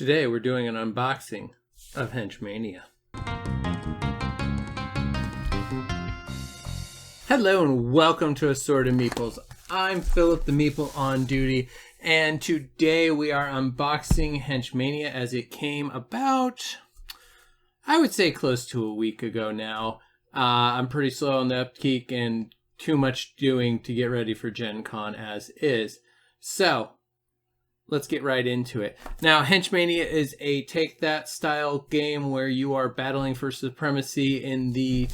Today we're doing an unboxing of Henchmania. Hello and welcome to Assorted Meeples. I'm Phillip the Meeple on duty, and today we are unboxing Henchmania as it came about, I would say close to a week ago now. I'm pretty slow on the upkeep and too much doing to get ready for Gen Con as is. So, let's get right into it. Now, Henchmania is a take-that style game where you are battling for supremacy in the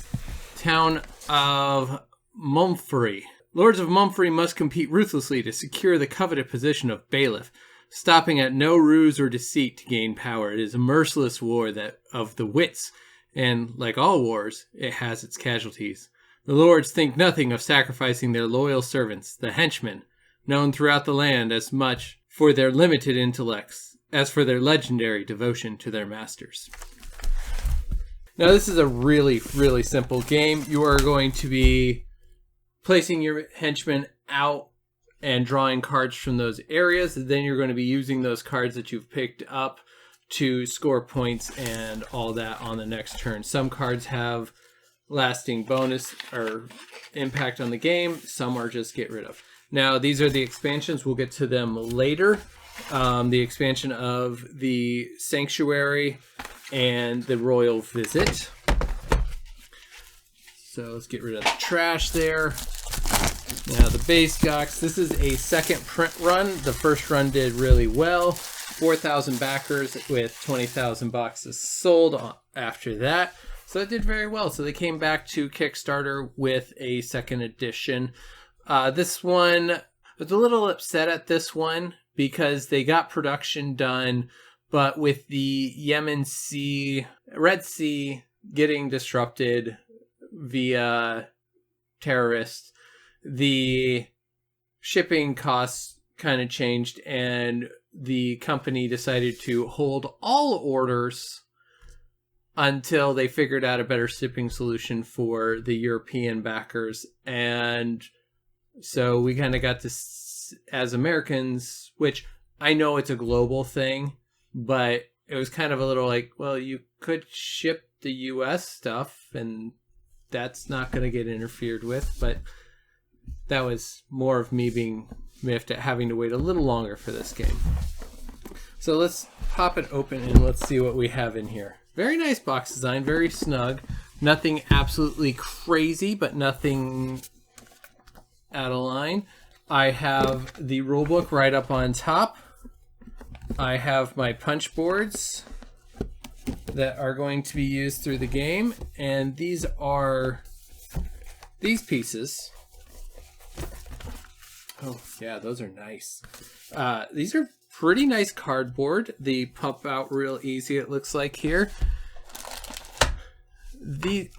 town of Mumfrey. Lords of Mumfrey must compete ruthlessly to secure the coveted position of bailiff, stopping at no ruse or deceit to gain power. It is a merciless war that of the wits, and like all wars, it has its casualties. The lords think nothing of sacrificing their loyal servants, the henchmen, known throughout the land as much for their limited intellects as for their legendary devotion to their masters. Now, this is a really simple game. You are going to be placing your henchmen out and drawing cards from those areas. Then you're going to be using those cards that you've picked up to score points and all that on the next turn. Some cards have lasting bonus or impact on the game. Some are just get rid of. Now, these are the expansions. We'll get to them later. The expansion of the Sanctuary and the Royal Visit. So let's get rid of the trash there. Now, the base box. This is a second print run. The first run did really well. 4,000 backers with 20,000 boxes sold after that. So it did very well. So they came back to Kickstarter with a second edition. This one, I was a little upset at this one because they got production done, but with the Red Sea getting disrupted via terrorists, the shipping costs kind of changed, and the company decided to hold all orders until they figured out a better shipping solution for the European backers. And so we kind of got to, as Americans, which I know it's a global thing, but it was kind of a little like, well, you could ship the US stuff and that's not going to get interfered with. But that was more of me being miffed at having to wait a little longer for this game. So let's pop it open and let's see what we have in here. Very nice box design, very snug. Nothing absolutely crazy, but nothing out of line. I have the rulebook right up on top. I have my punch boards that are going to be used through the game, and these are these pieces. Oh yeah, those are nice. These are pretty nice cardboard. They pop out real easy, it looks like here.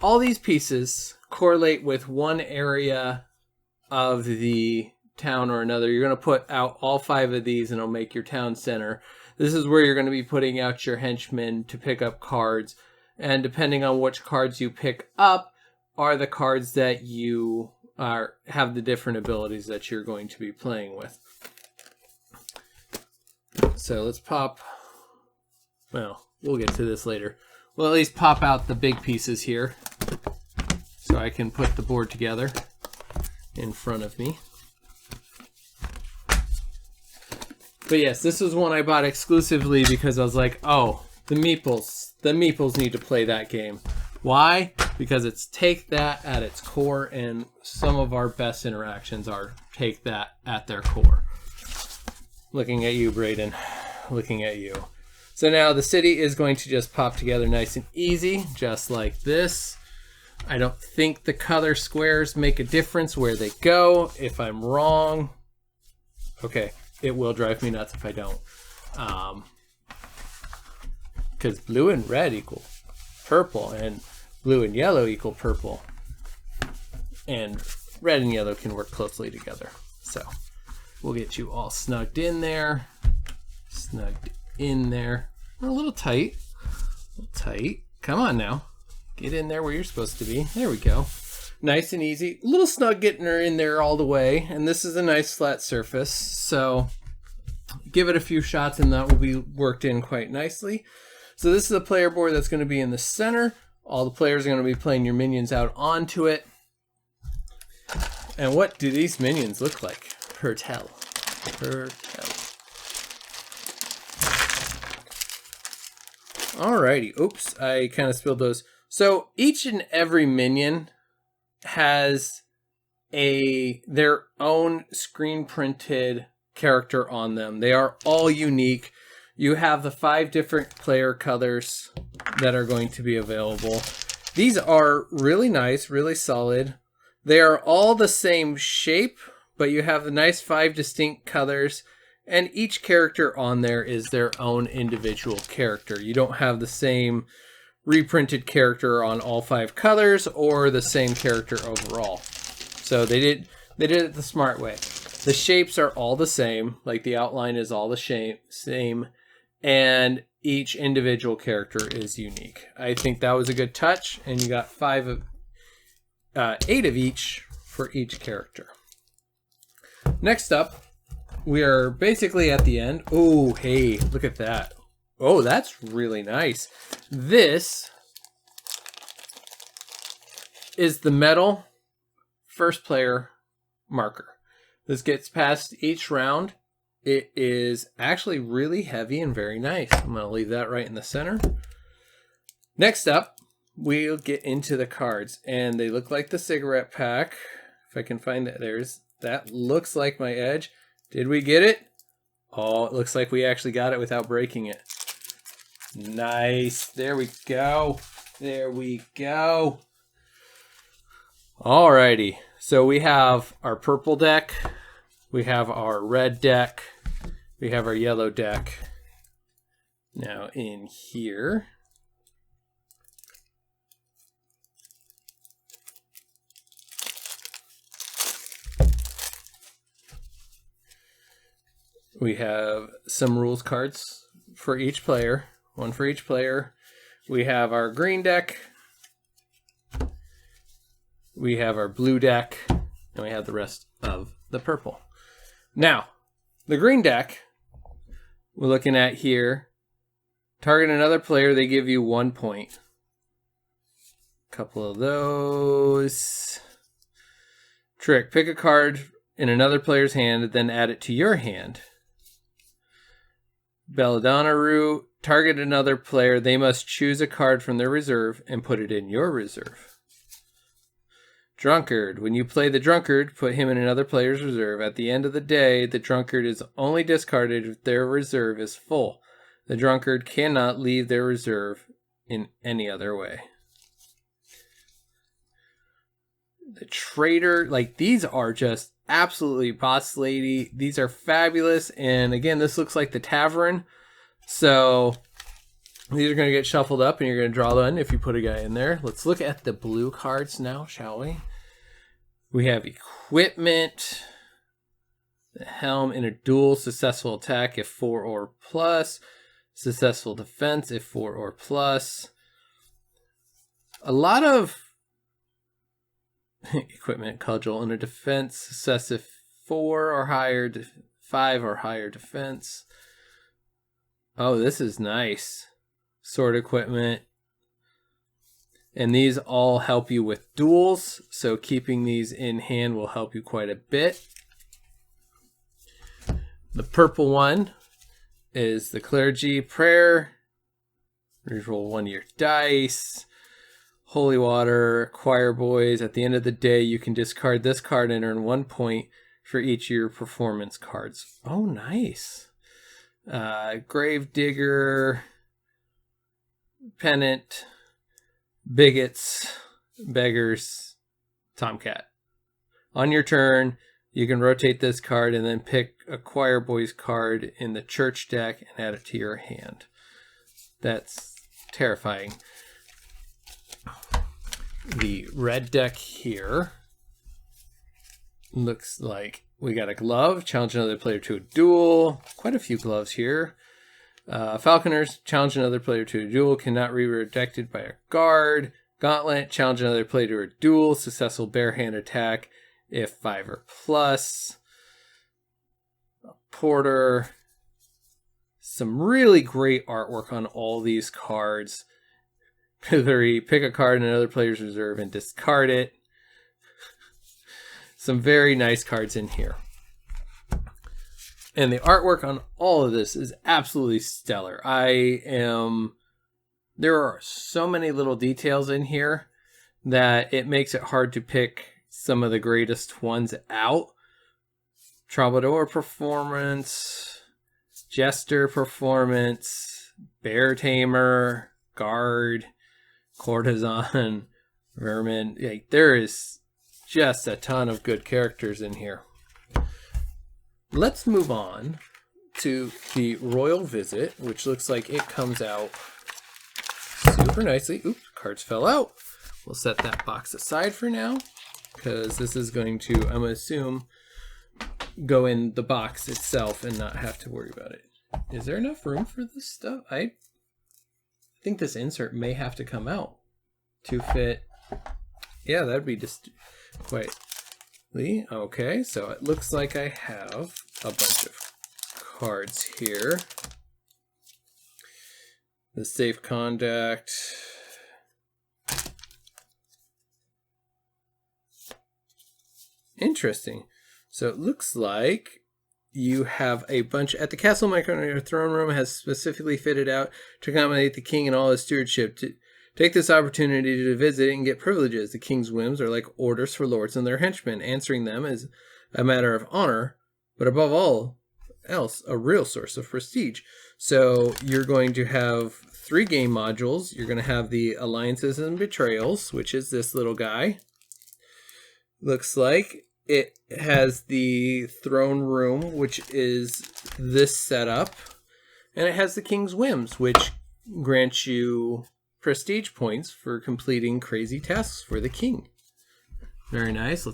All these pieces correlate with one area of the town or another. You're going to put out all 5 of these and it'll make your town center. This is where you're going to be putting out your henchmen to pick up cards, and depending on which cards you pick up are the cards that you have the different abilities that you're going to be playing with. So let's pop, well, we'll get to this later. We'll at least pop out the big pieces here so I can put the board together in front of me. But yes, this was one I bought exclusively because I was like, oh, the Meeples need to play that game. Why? Because it's take that at its core, and some of our best interactions are take that at their core. Looking at you, Brayden. Looking at you. So now the city is going to just pop together nice and easy, just like this. I don't think the color squares make a difference where they go. If I'm wrong, okay, it will drive me nuts if I don't. Because blue and red equal purple, and blue and yellow equal purple. And red and yellow can work closely together. So we'll get you all snugged in there. Snugged in there. A little tight. A little tight. Come on now. Get in there where you're supposed to be. There we go. Nice and easy. A little snug getting her in there all the way. And this is a nice flat surface. So give it a few shots and that will be worked in quite nicely. So this is a player board that's going to be in the center. All the players are going to be playing your minions out onto it. And what do these minions look like? Tell. Alrighty. Oops, I kind of spilled those. So each and every minion has their own screen printed character on them. They are all unique. You have the 5 different player colors that are going to be available. These are really nice, really solid. They are all the same shape, but you have the nice 5 distinct colors, and each character on there is their own individual character. You don't have the same reprinted character on all 5 colors or the same character overall. So they did it the smart way. The shapes are all the same, like the outline is all the same, and each individual character is unique. I think that was a good touch, and you got 8 of each for each character. Next up, we are basically at the end. Oh, hey, look at that. Oh, that's really nice. This is the metal first player marker. This gets past each round. It is actually really heavy and very nice. I'm going to leave that right in the center. Next up, we'll get into the cards, and they look like the cigarette pack. If I can find it, that looks like my edge. Did we get it? Oh, it looks like we actually got it without breaking it. Nice. There we go. There we go. Alrighty. So we have our purple deck. We have our red deck. We have our yellow deck. Now in here, we have some rules cards for each player, one for each player. We have our green deck. We have our blue deck, and we have the rest of the purple. Now, the green deck, we're looking at here. Target another player, they give you 1 point. Couple of those. Trick, pick a card in another player's hand, then add it to your hand. Belladonna Rue, target another player, they must choose a card from their reserve and put it in your reserve. Drunkard. When you play the Drunkard, put him in another player's reserve. At the end of the day, the Drunkard is only discarded if their reserve is full. The Drunkard cannot leave their reserve in any other way. The Traitor. Like, these are just absolutely boss lady. These are fabulous. And again, this looks like the Tavern. So these are going to get shuffled up, and you're going to draw one if you put a guy in there. Let's look at the blue cards now, shall we? We have Equipment, the Helm in a duel, successful attack if 4 or plus, successful defense if 4 or plus. A lot of Equipment, Cudgel in a defense, success if 4 or higher, 5 or higher defense. Oh, this is nice. Sword Equipment. And these all help you with duels, so keeping these in hand will help you quite a bit. The purple one is the Clergy Prayer. Reroll 1 of your dice. Holy Water, Choir Boys. At the end of the day, you can discard this card and earn 1 point for each of your performance cards. Oh, nice. Grave Digger, Pennant, Bigots, Beggars, Tomcat. On your turn, you can rotate this card and then pick a Choir Boys card in the church deck and add it to your hand. That's terrifying. The red deck here looks like we got a glove, challenge another player to a duel. Quite a few gloves here. Falconers, challenge another player to a duel, cannot be rejected by a guard. Gauntlet, challenge another player to a duel, successful bare-hand attack if 5 or plus. Porter, some really great artwork on all these cards. 3, pick a card in another player's reserve and discard it. Some very nice cards in here. And the artwork on all of this is absolutely stellar. There are so many little details in here that it makes it hard to pick some of the greatest ones out. Troubadour performance, Jester performance, Bear Tamer, Guard, Courtesan, Vermin. Like, there is just a ton of good characters in here. Let's move on to the Royal Visit, which looks like it comes out super nicely. Oops, cards fell out. We'll set that box aside for now, because this is going to, I'm going to assume, go in the box itself and not have to worry about it. Is there enough room for this stuff? I think this insert may have to come out to fit. Yeah, that'd be just quite. Okay, so it looks like I have a bunch of cards here. The Safe Conduct. Interesting. So it looks like you have a bunch at the castle micro. Your throne room has specifically fitted out to accommodate the king and all his stewardship. To take this opportunity to visit and get privileges. The king's whims are like orders for lords and their henchmen. Answering them is a matter of honor, but above all else, a real source of prestige. So you're going to have 3 game modules. You're going to have the Alliances and Betrayals, which is this little guy. Looks like it has the throne room, which is this setup. And it has the King's Whims, which grants you prestige points for completing crazy tasks for the king. Very nice.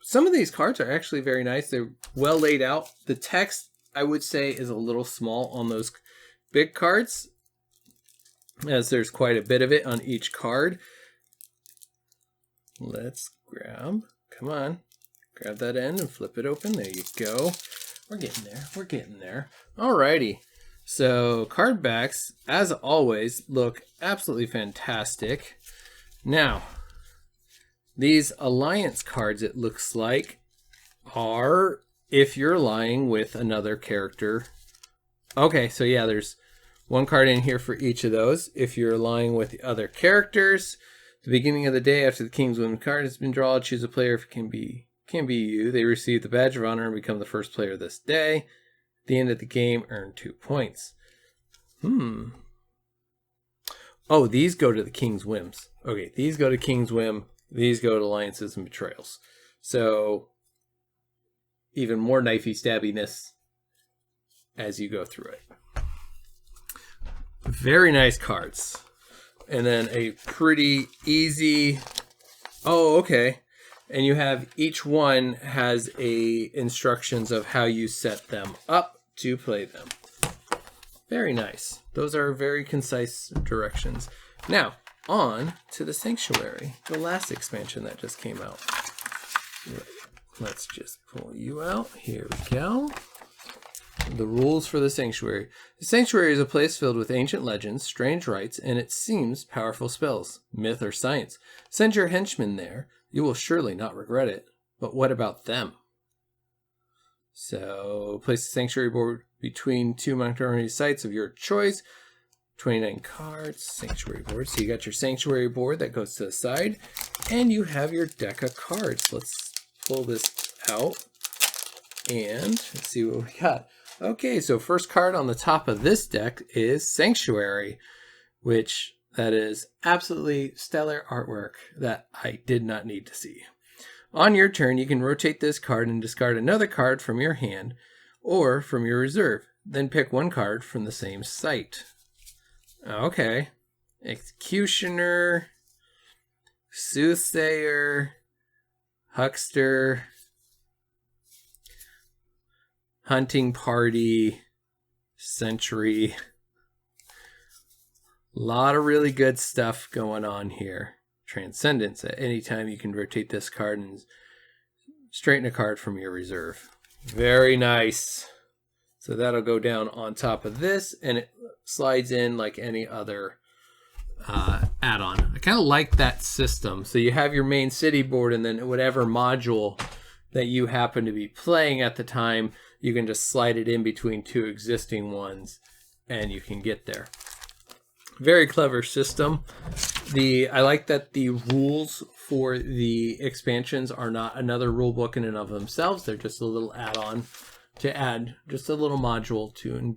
Some of these cards are actually very nice. They're well laid out. The text, I would say, is a little small on those big cards, as there's quite a bit of it on each card. Let's grab that end and flip it open. There you go. We're getting there. Alrighty. So card backs, as always, look absolutely fantastic. Now, these alliance cards, it looks like, are if you're allying with another character. Okay, so yeah, there's one card in here for each of those. If you're allying with the other characters, the beginning of the day after the King's Whim card has been drawn, choose a player. If it can be you. They receive the Badge of Honor and become the first player this day. At the end of the game, earn 2 points. Oh, these go to the King's Whims. Okay, these go to King's Whim. These go to Alliances and Betrayals. So, even more knifey stabbiness as you go through it. Very nice cards. And then a pretty easy... Oh, okay. And you have, each one has instructions of how you set them up to play them. Very nice. Those are very concise directions. Now, on to the Sanctuary, the last expansion that just came out. Let's just pull you out. Here we go. The rules for the Sanctuary. The Sanctuary is a place filled with ancient legends, strange rites, and it seems powerful spells, myth or science. Send your henchmen there. You will surely not regret it. But what about them? So, place the Sanctuary board between 2 Montgomery sites of your choice. 29 cards, Sanctuary board. So you got your Sanctuary board that goes to the side. And you have your deck of cards. Let's pull this out and let's see what we got. Okay, so first card on the top of this deck is Sanctuary, which that is absolutely stellar artwork that I did not need to see. On your turn, you can rotate this card and discard another card from your hand or from your reserve. Then pick one card from the same site. Okay. Executioner, Soothsayer, Huckster, Hunting Party, Sentry. A lot of really good stuff going on here. Transcendence. At any time you can rotate this card and straighten a card from your reserve. Very nice. So that'll go down on top of this, and it slides in like any other add-on. I kind of like that system. So you have your main city board, and then whatever module that you happen to be playing at the time, you can just slide it in between two existing ones, and you can get there. Very clever system. I like that the rules for the expansions are not another rule book in and of themselves. They're just a little add-on to add just a little module to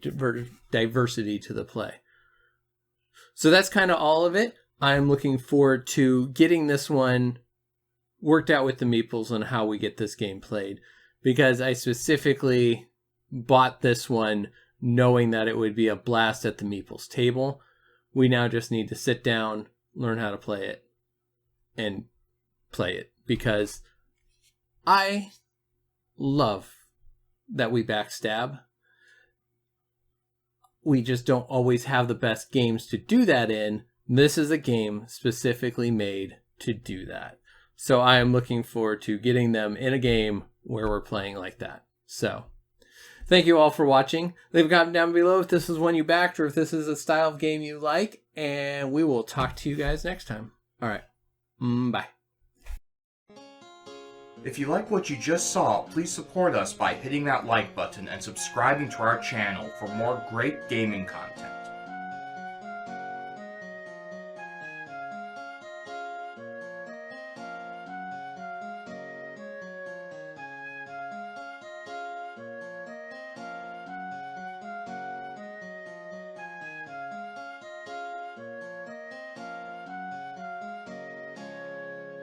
diversity to the play. So that's kind of all of it. I'm looking forward to getting this one worked out with the Meeples on how we get this game played, because I specifically bought this one knowing that it would be a blast at the Meeples table. We now just need to sit down, learn how to play it, and play it, because I love that we backstab. We just don't always have the best games to do that in. This is a game specifically made to do that. So I am looking forward to getting them in a game where we're playing like that. So thank you all for watching. Leave a comment down below if this is one you backed or if this is a style of game you like. And we will talk to you guys next time. All right. Bye. If you like what you just saw, please support us by hitting that like button and subscribing to our channel for more great gaming content.